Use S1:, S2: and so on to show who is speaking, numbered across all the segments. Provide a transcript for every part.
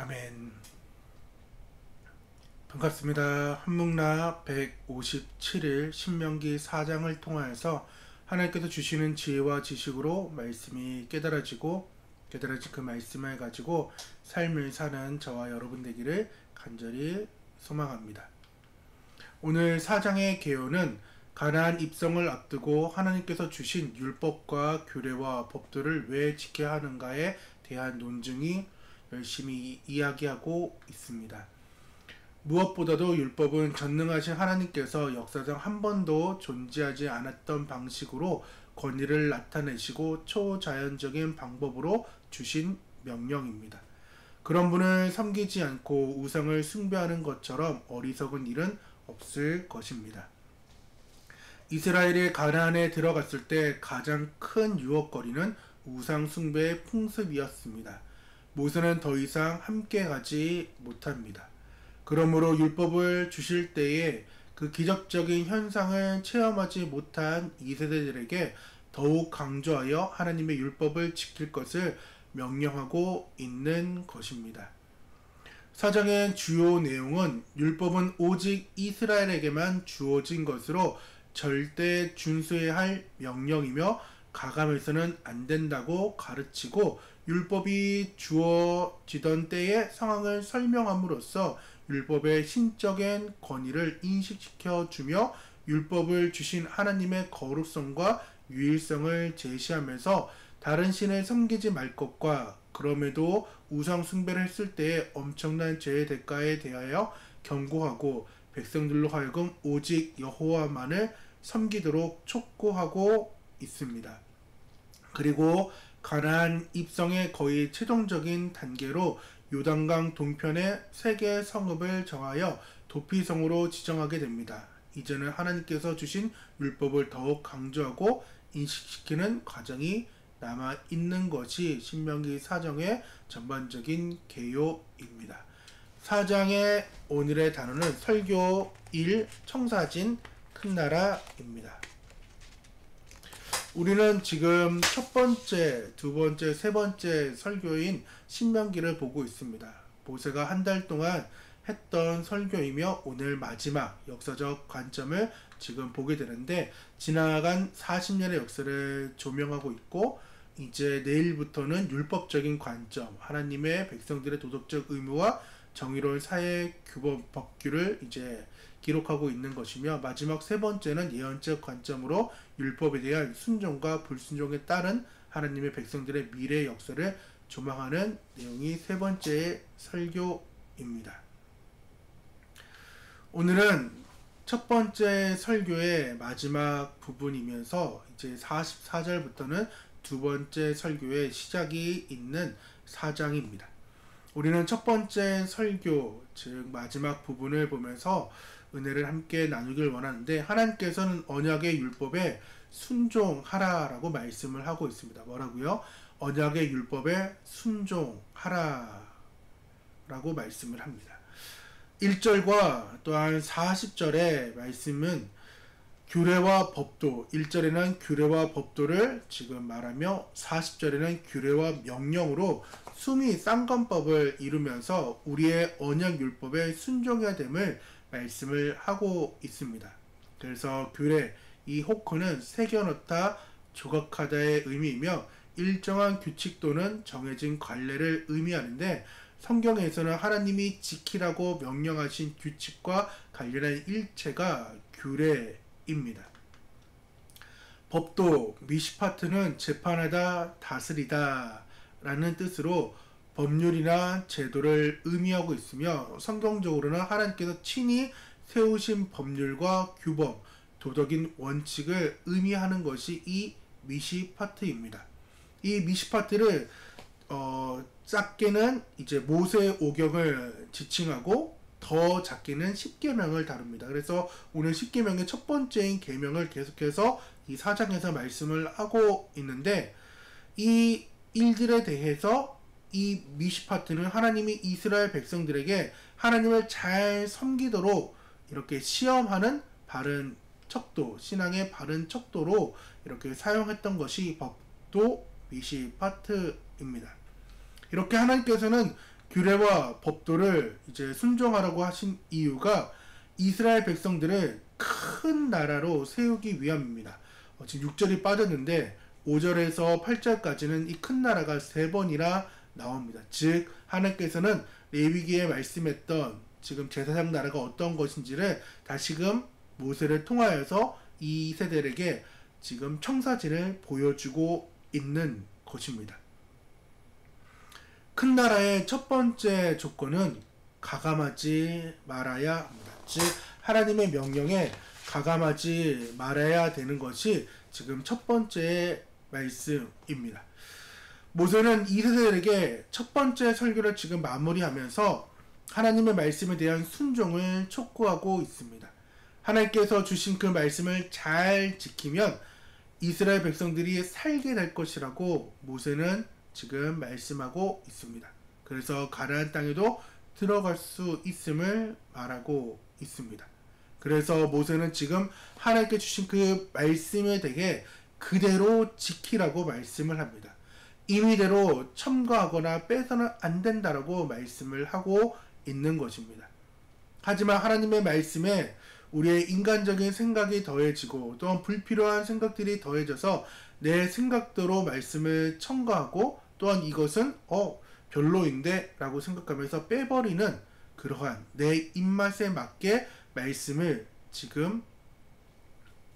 S1: 아멘. 반갑습니다. 한묵나 157일 신명기 4장을 통하여서 하나님께서 주시는 지혜와 지식으로 말씀이 깨달아진 그 말씀을 가지고 삶을 사는 저와 여러분 되기를 간절히 소망합니다. 오늘 4장의 개요는 가나안 입성을 앞두고 하나님께서 주신 율법과 규례와 법도를 왜 지켜야 하는가에 대한 논증이 열심히 이야기하고 있습니다. 무엇보다도 율법은 전능하신 하나님께서 역사상 한 번도 존재하지 않았던 방식으로 권위를 나타내시고 초자연적인 방법으로 주신 명령입니다. 그런 분을 섬기지 않고 우상을 숭배하는 것처럼 어리석은 일은 없을 것입니다. 이스라엘이 가나안에 들어갔을 때 가장 큰 유혹거리는 우상 숭배의 풍습이었습니다. 모세는 더 이상 함께 가지 못합니다. 그러므로 율법을 주실 때에 그 기적적인 현상을 체험하지 못한 2세대들에게 더욱 강조하여 하나님의 율법을 지킬 것을 명령하고 있는 것입니다. 사장의 주요 내용은 율법은 오직 이스라엘에게만 주어진 것으로 절대 준수해야 할 명령이며 가감해서는 안 된다고 가르치고, 율법이 주어지던 때의 상황을 설명함으로써 율법의 신적인 권위를 인식시켜 주며 율법을 주신 하나님의 거룩성과 유일성을 제시하면서 다른 신을 섬기지 말 것과 그럼에도 우상 숭배를 했을 때의 엄청난 죄의 대가에 대하여 경고하고 백성들로 하여금 오직 여호와만을 섬기도록 촉구하고 있습니다. 그리고 가나안 입성의 거의 최종적인 단계로 요단강 동편의 세 개의 성읍을 정하여 도피성으로 지정하게 됩니다. 이제는 하나님께서 주신 율법을 더욱 강조하고 인식시키는 과정이 남아있는 것이 신명기 4장의 전반적인 개요입니다. 4장의 오늘의 단어는 설교 1 청사진 큰 나라입니다. 우리는 지금 첫 번째, 두 번째, 세 번째 설교인 신명기를 보고 있습니다. 모세가 한 달 동안 했던 설교이며 오늘 마지막 역사적 관점을 지금 보게 되는데, 지나간 40년의 역사를 조명하고 있고, 이제 내일부터는 율법적인 관점, 하나님의 백성들의 도덕적 의무와 정의로운 사회 규범, 법규를 이제 기록하고 있는 것이며, 마지막 세 번째는 예언적 관점으로 율법에 대한 순종과 불순종에 따른 하나님의 백성들의 미래 역사를 조망하는 내용이 세 번째의 설교입니다. 오늘은 첫 번째 설교의 마지막 부분이면서 이제 44절부터는 두 번째 설교의 시작이 있는 4장입니다. 우리는 첫 번째 설교, 즉 마지막 부분을 보면서 은혜를 함께 나누길 원하는데, 하나님께서는 언약의 율법에 순종하라라고 말씀을 하고 있습니다. 뭐라고요? 언약의 율법에 순종하라라고 말씀을 합니다. 1절과 또한 40절의 말씀은 규례와 법도, 1절에는 규례와 법도를 지금 말하며 40절에는 규례와 명령으로 숨이 쌍권법을 이루면서 우리의 언약 율법에 순종해야 됨을 말씀을 하고 있습니다. 그래서 규례, 이 호크는 새겨넣다, 조각하다의 의미이며 일정한 규칙 또는 정해진 관례를 의미하는데, 성경에서는 하나님이 지키라고 명령하신 규칙과 관련한 일체가 규례입니다. 법도, 미시파트는 재판하다, 다스리다 라는 뜻으로 법률이나 제도를 의미하고 있으며, 성경적으로는 하나님께서 친히 세우신 법률과 규범, 도덕인 원칙을 의미하는 것이 이 미시파트입니다. 이 미시파트를 작게는 이제 모세의 오경을 지칭하고 더 작게는 10계명을 다룹니다. 그래서 오늘 10계명의 첫 번째인 계명을 계속해서 이 4장에서 말씀을 하고 있는데, 이 일들에 대해서 이 미시파트는 하나님이 이스라엘 백성들에게 하나님을 잘 섬기도록 이렇게 시험하는 바른 척도, 신앙의 바른 척도로 이렇게 사용했던 것이 법도 미시파트입니다. 이렇게 하나님께서는 규례와 법도를 이제 순종하라고 하신 이유가 이스라엘 백성들을 큰 나라로 세우기 위함입니다. 지금 6절이 빠졌는데 5절에서 8절까지는 이 큰 나라가 3번이나 나옵니다. 즉 하나님께서는 레위기에 말씀했던 지금 제사장 나라가 어떤 것인지를 다시금 모세를 통하여서 이 세대에게 지금 청사진을 보여주고 있는 것입니다. 큰 나라의 첫 번째 조건은 가감하지 말아야 합니다. 즉 하나님의 명령에 가감하지 말아야 되는 것이 지금 첫 번째 말씀입니다. 모세는 이 세대에게 첫 번째 설교를 지금 마무리하면서 하나님의 말씀에 대한 순종을 촉구하고 있습니다. 하나님께서 주신 그 말씀을 잘 지키면 이스라엘 백성들이 살게 될 것이라고 모세는 지금 말씀하고 있습니다. 그래서 가나안 땅에도 들어갈 수 있음을 말하고 있습니다. 그래서 모세는 지금 하나님께 주신 그 말씀에 대해 그대로 지키라고 말씀을 합니다. 임의대로 첨가하거나 빼서는 안 된다라고 말씀을 하고 있는 것입니다. 하지만 하나님의 말씀에 우리의 인간적인 생각이 더해지고 또한 불필요한 생각들이 더해져서 내 생각대로 말씀을 첨가하고 또한 이것은 별로인데 라고 생각하면서 빼버리는 그러한 내 입맛에 맞게 말씀을 지금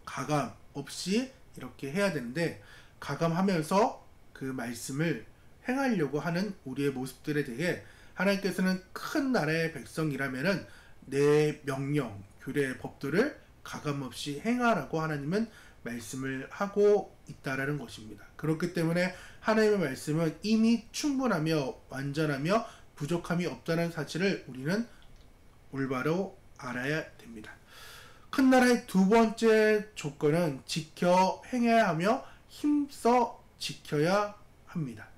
S1: 가감 없이 이렇게 해야 되는데 가감하면서 그 말씀을 행하려고 하는 우리의 모습들에 대해 하나님께서는 큰 나라의 백성이라면은 내 명령, 규례, 법들을 가감없이 행하라고 하나님은 말씀을 하고 있다라는 것입니다. 그렇기 때문에 하나님의 말씀은 이미 충분하며 완전하며 부족함이 없다는 사실을 우리는 올바로 알아야 됩니다. 큰 나라의 두 번째 조건은 지켜 행해야 하며 힘써 지켜야 합니다.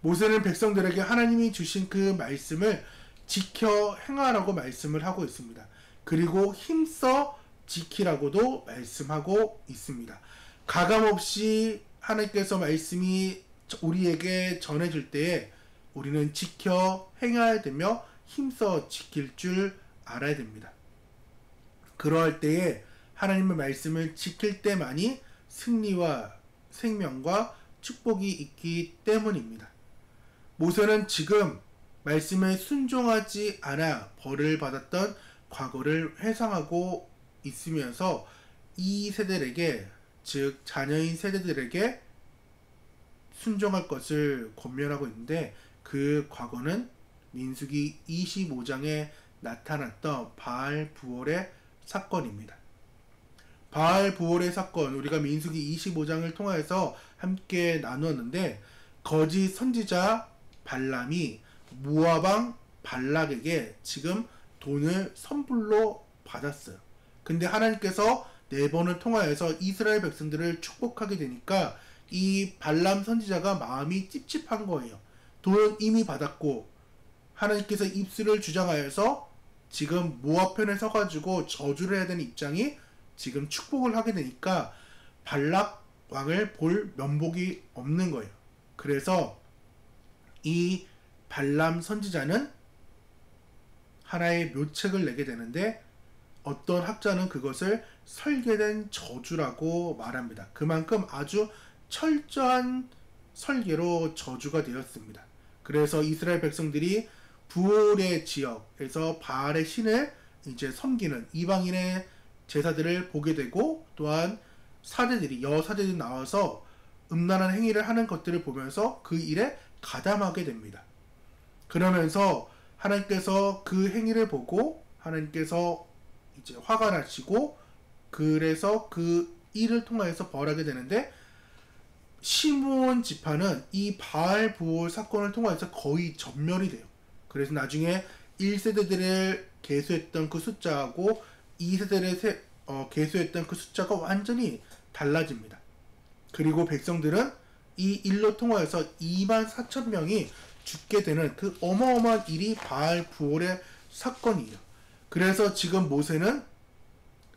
S1: 모세는 백성들에게 하나님이 주신 그 말씀을 지켜 행하라고 말씀을 하고 있습니다. 그리고 힘써 지키라고도 말씀하고 있습니다. 가감없이 하나님께서 말씀이 우리에게 전해질 때에 우리는 지켜 행해야 되며 힘써 지킬 줄 알아야 됩니다. 그러할 때에 하나님의 말씀을 지킬 때만이 승리와 생명과 축복이 있기 때문입니다. 모세는 지금 말씀에 순종하지 않아 벌을 받았던 과거를 회상하고 있으면서 이 세대에게, 즉 자녀인 세대들에게 순종할 것을 권면하고 있는데 그 과거는 민수기 25장에 나타났던 바알 부월의 사건입니다. 바알 부월의 사건, 우리가 민수기 25장을 통해서 함께 나누었는데 거짓 선지자 발람이 모압 왕 발락에게 지금 돈을 선불로 받았어요. 근데 하나님께서 4번을 통하여서 이스라엘 백성들을 축복하게 되니까 이 발람 선지자가 마음이 찝찝한 거예요. 돈은 이미 받았고 하나님께서 입술을 주장하여서 지금 모압 편에 서가지고 저주를 해야 되는 입장이 지금 축복을 하게 되니까 발락 왕을 볼 면목이 없는 거예요. 그래서 이 발람 선지자는 하나의 묘책을 내게 되는데 어떤 학자는 그것을 설계된 저주라고 말합니다. 그만큼 아주 철저한 설계로 저주가 되었습니다. 그래서 이스라엘 백성들이 부올의 지역에서 바알의 신을 이제 섬기는 이방인의 제사들을 보게 되고 또한 사제들이 여사제들이 나와서 음란한 행위를 하는 것들을 보면서 그 일에 가담하게 됩니다. 그러면서 하나님께서 그 행위를 보고 하나님께서 이제 화가 나시고 그래서 그 일을 통하여서 벌하게 되는데 시므온 지파는 이 바알 부올 사건을 통해서 거의 전멸이 돼요. 그래서 나중에 1세대들을 계수했던 그 숫자하고 2세대를 계수했던 그 숫자가 완전히 달라집니다. 그리고 백성들은 이 일로 통하여서 24,000명이 죽게 되는 그 어마어마한 일이 바알 부올의 사건이에요. 그래서 지금 모세는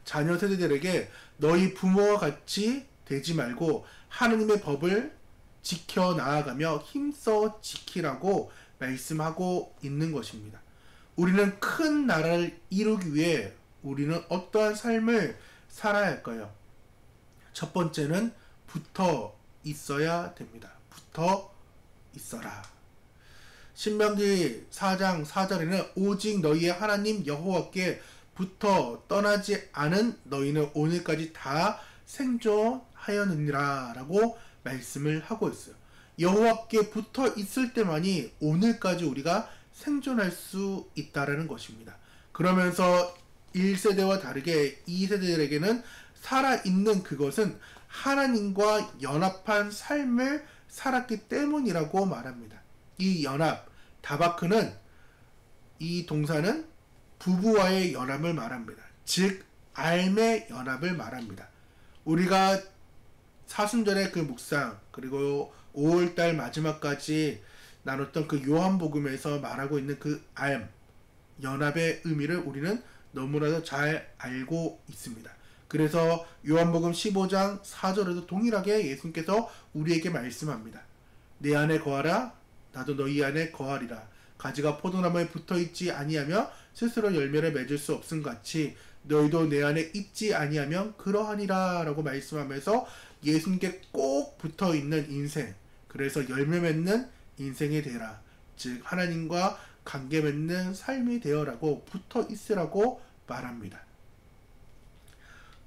S1: 자녀 세대들에게 너희 부모와 같이 되지 말고 하느님의 법을 지켜 나아가며 힘써 지키라고 말씀하고 있는 것입니다. 우리는 큰 나라를 이루기 위해 우리는 어떠한 삶을 살아야 할까요? 첫 번째는 붙어 있어야 됩니다. 붙어 있어라. 신명기 4장 4절에는 오직 너희의 하나님 여호와께 붙어 떠나지 않은 너희는 오늘까지 다 생존하였느니라 라고 말씀을 하고 있어요. 여호와께 붙어 있을 때만이 오늘까지 우리가 생존할 수 있다라는 것입니다. 그러면서 1세대와 다르게 2세대들에게는 살아있는 그것은 하나님과 연합한 삶을 살았기 때문이라고 말합니다. 이 연합, 다바크는 이 동사는 부부와의 연합을 말합니다. 즉 알매 연합을 말합니다. 우리가 사순절의 그 묵상 그리고 5월달 마지막까지 나눴던 그 요한복음에서 말하고 있는 그 알, 연합의 의미를 우리는 너무나도 잘 알고 있습니다. 그래서 요한복음 15장 4절에도 동일하게 예수님께서 우리에게 말씀합니다. 내 안에 거하라 나도 너희 안에 거하리라. 가지가 포도나무에 붙어있지 아니하며 스스로 열매를 맺을 수 없음 같이 너희도 내 안에 있지 아니하면 그러하니라 라고 말씀하면서 예수님께 꼭 붙어있는 인생, 그래서 열매 맺는 인생이 되라. 즉 하나님과 관계 맺는 삶이 되어라고 붙어 있으라고 말합니다.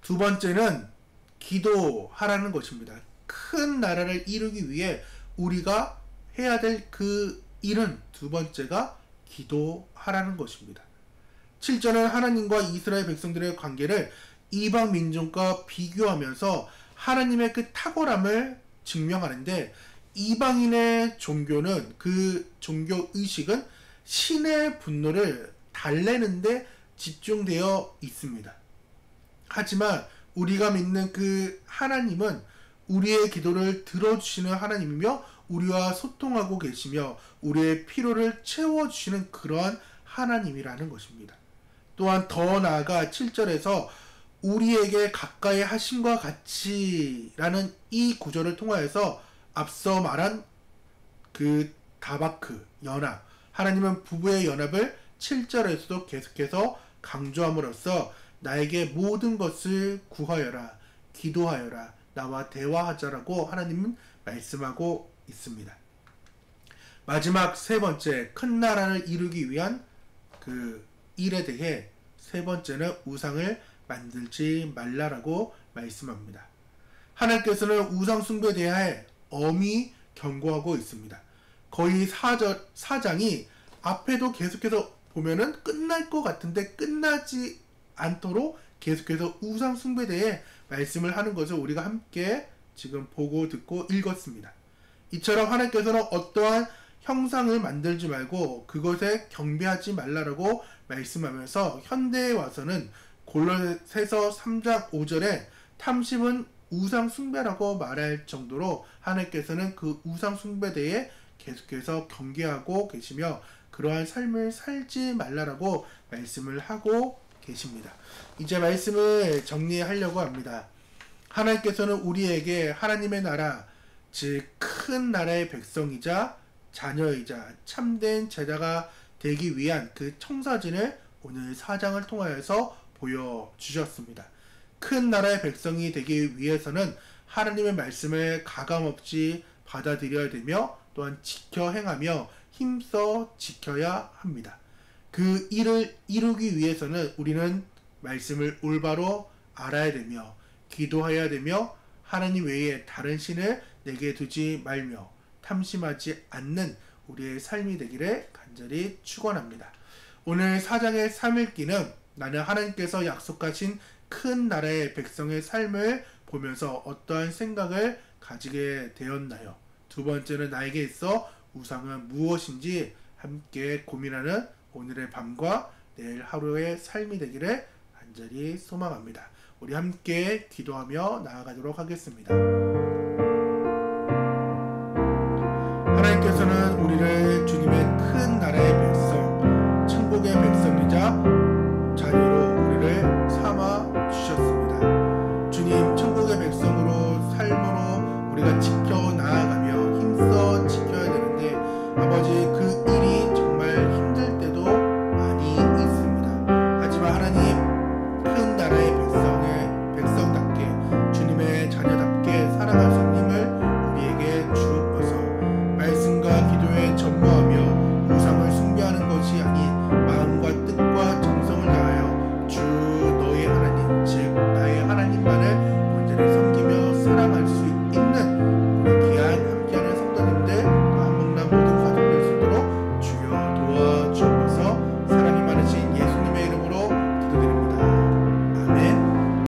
S1: 두 번째는 기도하라는 것입니다. 큰 나라를 이루기 위해 우리가 해야 될 그 일은 두 번째가 기도하라는 것입니다. 7절은 하나님과 이스라엘 백성들의 관계를 이방 민족과 비교하면서 하나님의 그 탁월함을 증명하는데, 이방인의 종교는 그 종교 의식은 신의 분노를 달래는데 집중되어 있습니다. 하지만 우리가 믿는 그 하나님은 우리의 기도를 들어주시는 하나님이며 우리와 소통하고 계시며 우리의 필요를 채워주시는 그러한 하나님이라는 것입니다. 또한 더 나아가 7절에서 우리에게 가까이 하심과 같이라는 이 구절을 통하여서 앞서 말한 그 다바크, 연합, 하나님은 부부의 연합을 7절에서도 계속해서 강조함으로써 나에게 모든 것을 구하여라, 기도하여라, 나와 대화하자라고 하나님은 말씀하고 있습니다. 마지막 세 번째, 큰 나라를 이루기 위한 그 일에 대해 세 번째는 우상을 만들지 말라라고 말씀합니다. 하나님께서는 우상 숭배에 대해 엄히 경고하고 있습니다. 거의 4장이 앞에도 계속해서 보면은 끝날 것 같은데 끝나지 않도록 계속해서 우상 숭배에 대해 말씀을 하는 것을 우리가 함께 지금 보고 듣고 읽었습니다. 이처럼 하나님께서는 어떠한 형상을 만들지 말고 그것에 경배하지 말라라고 말씀하면서 현대에 와서는 골로새서 3장 5절에 탐심은 우상 숭배라고 말할 정도로 하나님께서는 그 우상 숭배에 대해 계속해서 경계하고 계시며 그러한 삶을 살지 말라라고 말씀을 하고 계십니다. 이제 말씀을 정리하려고 합니다. 하나님께서는 우리에게 하나님의 나라, 즉 큰 나라의 백성이자 자녀이자 참된 제자가 되기 위한 그 청사진을 오늘 4장을 통하여서 보여주셨습니다. 큰 나라의 백성이 되기 위해서는 하나님의 말씀을 가감없이 받아들여야 되며 또한 지켜 행하며 힘써 지켜야 합니다. 그 일을 이루기 위해서는 우리는 말씀을 올바로 알아야 되며 기도해야 되며 하나님 외에 다른 신을 내게 두지 말며 탐심하지 않는 우리의 삶이 되기를 간절히 축원합니다. 오늘 4장의 3읽기는 나는 하나님께서 약속하신 큰 나라의 백성의 삶을 보면서 어떠한 생각을 가지게 되었나요? 두 번째는 나에게 있어 우상은 무엇인지 함께 고민하는 오늘의 밤과 내일 하루의 삶이 되기를 간절히 소망합니다. 우리 함께 기도하며 나아가도록 하겠습니다.